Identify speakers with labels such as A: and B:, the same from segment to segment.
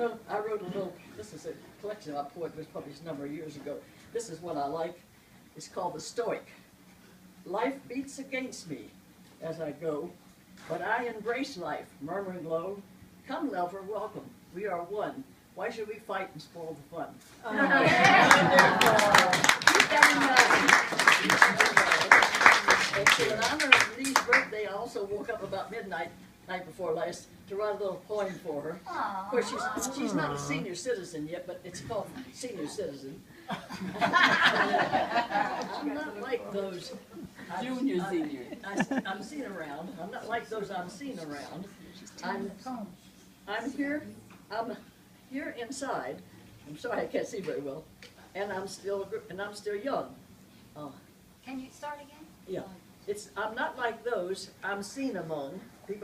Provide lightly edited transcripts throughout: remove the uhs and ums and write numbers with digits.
A: I wrote a little, this is a collection of my poetry, was published a number of years ago. This is what I like. It's called The Stoic. Life beats against me as I go, but I embrace life, murmuring low, come lover, welcome, we are one. Why should we fight and spoil the fun? Keep that in mind. And so in honor of Lee's birthday, I also woke up about midnight, night before last, to write a little poem for her. Of course, she's not a senior citizen yet, but it's called Senior Citizen. I'm not like those
B: Junior, senior.
A: I'm seen around. I'm not like those I'm seen around. I'm here. I'm here inside. I'm sorry I can't see very well, and I'm still young.
C: Can you start again?
A: Yeah. I'm not like those I'm seen among, the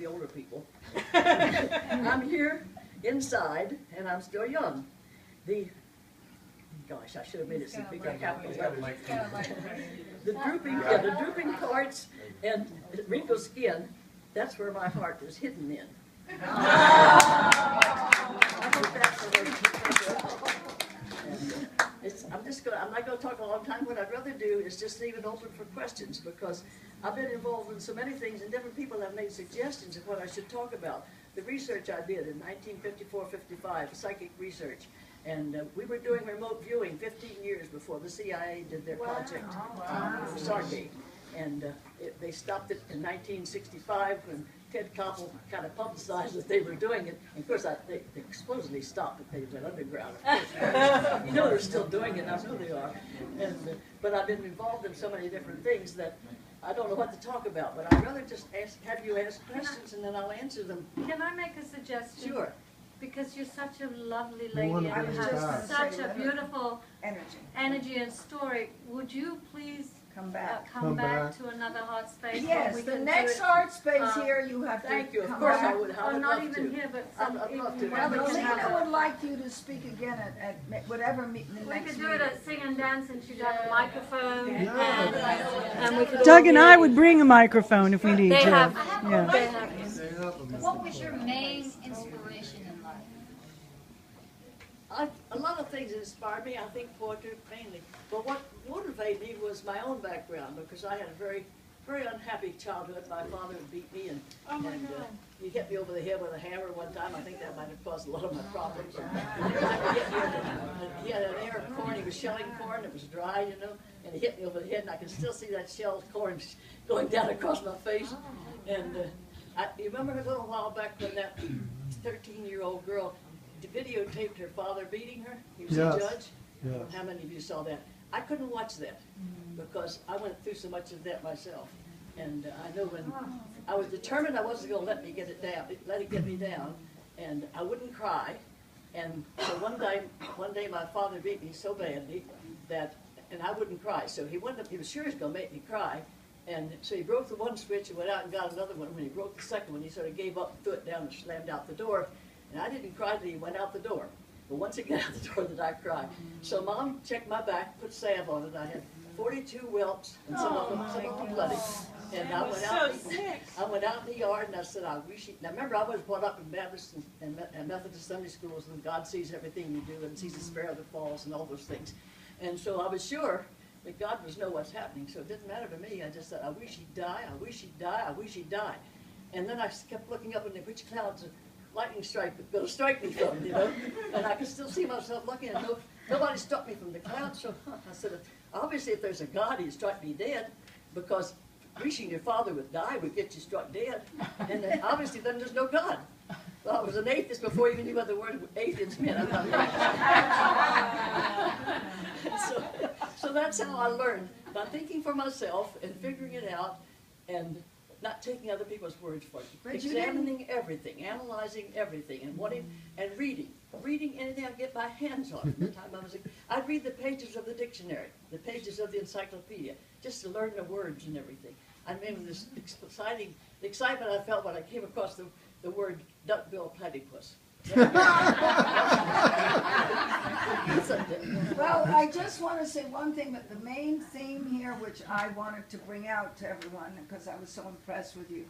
A: older people. I'm here inside, and I'm still young. Gosh, I should have made it some bigger capitals. The drooping parts and wrinkled skin, that's where my heart is hidden in. I'm not going to talk a long time. What I'd rather do is just leave it open for questions, because I've been involved in so many things, and different people have made suggestions of what I should talk about. The research I did in 1954-55, psychic research, and we were doing remote viewing 15 years before the CIA did their project, Stargate. And they stopped it in 1965 when Ted Koppel kind of publicized that they were doing it. And of course, they supposedly stopped it. They went underground. You know they're still doing it. I know they are. But I've been involved in so many different things that I don't know what to talk about. But I'd rather just have you ask questions, and then I'll answer them.
D: Can I make a suggestion?
A: Sure.
D: Because you're such a lovely lady and you have such a beautiful energy and story. Would you please come back to another heart space?
E: Yes, the next heart space here you have to
A: Thank you. Of
E: come
A: course
E: back.
A: I would.
D: Or not even here, but some
A: I'd love to.
E: Lena would like you to speak again at whatever meeting.
D: we could do it at Sing and Dance, and she'd have a microphone, and we could.
F: Doug and I would bring a microphone if we need
D: They
F: to.
D: have.
F: Yeah.
D: They have.
C: What was your main inspiration in life?
A: A lot of things inspired me. I think poetry mainly. But what motivated me was my own background, because I had a very, very unhappy childhood. My father beat me, and he hit me over the head with a hammer one time. I think that might have caused a lot of my problems. He had an ear of corn. He was shelling corn. It was dry, you know, and he hit me over the head, and I can still see that shelled corn going down across my face. And you remember a little while back when that 13-year-old girl videotaped her father beating her? He was a judge.
G: Yes.
A: How many of you saw that? I couldn't watch that because I went through so much of that myself. And I know when I was determined I wasn't going to let it get me down, and I wouldn't cry. And so one day my father beat me so badly and I wouldn't cry. So he was sure he was going to make me cry. And so he broke the one switch and went out and got another one. When he broke the second one, he sort of gave up and threw it down and slammed out the door. And I didn't cry till he went out the door. But once he got out the door, I cried. So Mom checked my back, put salve on it. I had 42 whelps, and some of them bloody. And I went out in the yard, and I said, I wish he... Now remember, I was brought up in Baptist and Methodist Sunday schools, and God sees everything you do, and sees the sparrow that falls, and all those things. And so I was sure that God must know what's happening. So it didn't matter to me. I just said, I wish he'd die, I wish he'd die, I wish he'd die. And then I kept looking up into which clouds lightning strike was going to strike me from, you know. And I could still see myself looking, and nobody struck me from the clouds. So I said, obviously if there's a God, he'd strike me dead, because wishing your father would die would get you struck dead. And then obviously then there's no God. Well, I was an atheist before I even knew what the word atheist meant. So that's how I learned, by thinking for myself and figuring it out, and not taking other people's words for it. Examining everything, analyzing everything, and reading anything I get my hands on. At the time I'd read the pages of the dictionary, the pages of the encyclopedia, just to learn the words and everything. I remember the excitement I felt when I came across the word duck-billed platypus.
E: Well, I just want to say one thing, that the main theme here, which I wanted to bring out to everyone, because I was so impressed with you,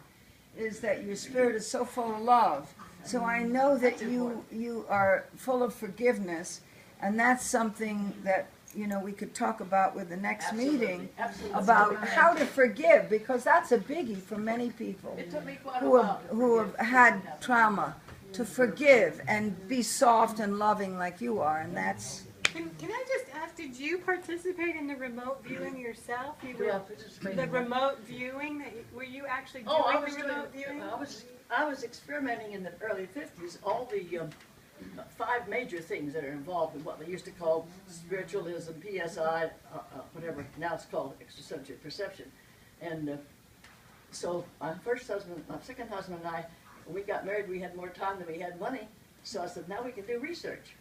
E: is that your spirit is so full of love, So I know that you are full of forgiveness, and that's something that, you know, we could talk about with the next meeting,
A: Absolutely.
E: about how to forgive, because that's a biggie for many people
A: It took me quite a
E: who
A: while.
E: have had trauma, to forgive and be soft and loving like you are, and that's,
G: Can I just ask, did you participate in the remote viewing yourself? You
A: Do I
G: were,
A: participate
G: the
A: in that?
G: remote viewing, were you actually
A: Oh, I
G: doing
A: was
G: the
A: doing,
G: remote viewing?
A: I was experimenting in the early 50s, all the 5 major things that are involved in what they used to call spiritualism, PSI, whatever, now it's called extrasensory perception. And so my second husband and I, when we got married, we had more time than we had money, so I said, now we can do research.